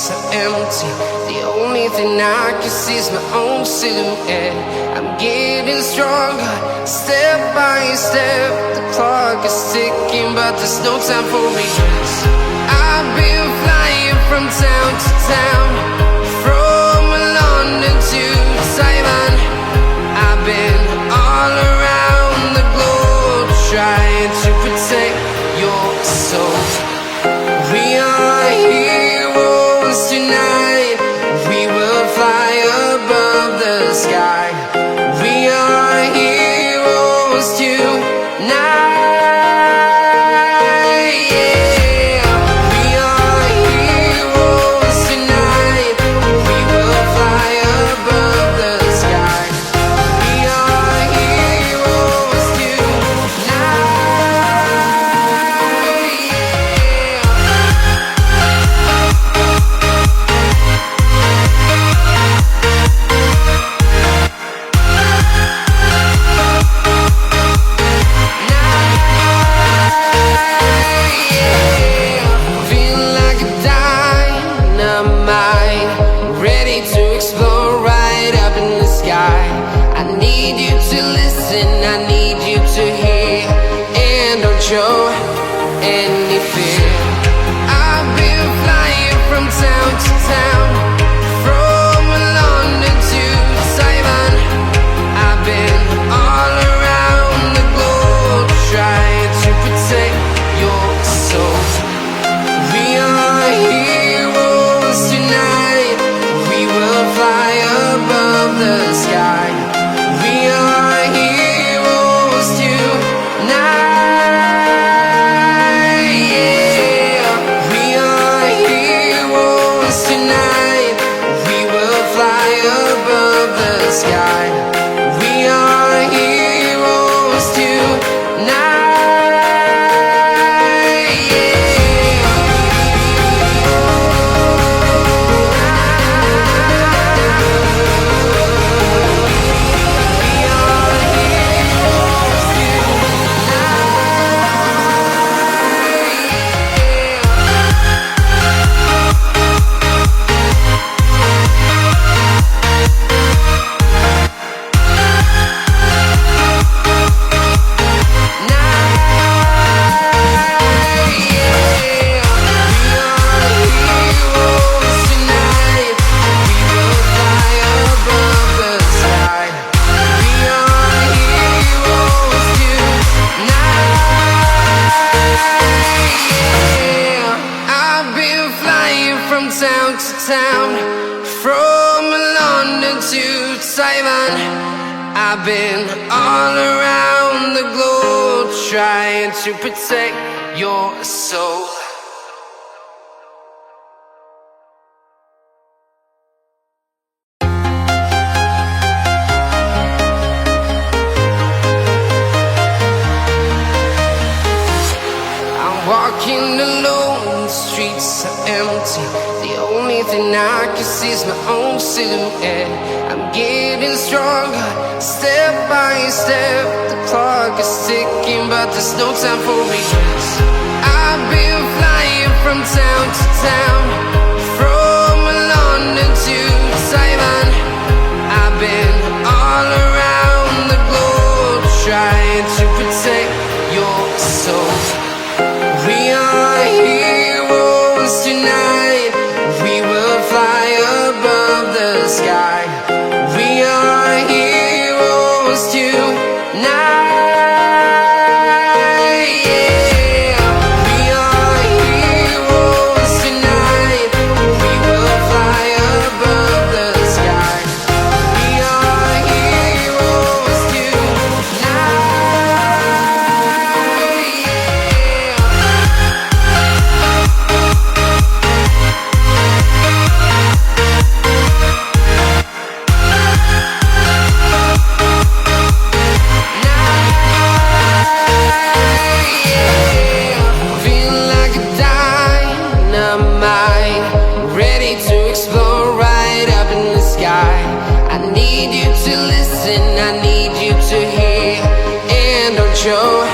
streets are empty. The only thing I can see is my own silhouette. I'm getting stronger, step by step. The clock is ticking, but there's no time for regrets. I've been flying from town to town, from London to Taiwan. I've been all around the globe, trying to protect your soul. We are heroes tonight. We will fly above the sky. We are heroes tonight. Show any fear. I've been flying from town to town, from London to Taiwan. I've been all around the globe, trying to protect your soul. We are heroes tonight. We will fly above the sky. We are heroes tonight. Town to town, from London to Taiwan. I've been all around the globe, trying to protect your soul. I'm walking alone, the streets are empty. The only thing I can see is my own silhouette. I'm getting stronger, step by step. The clock is ticking, but there's no time for regrets. I've been flying from town to town, from London to Taiwan. I've been all around the globe, trying to protect your soul. We are heroes tonight. We will fly above the sky. We are heroes tonight. We are heroes tonight. We will fly above the sky. We are heroes tonight. I need you to listen, I need you to hear, and don't show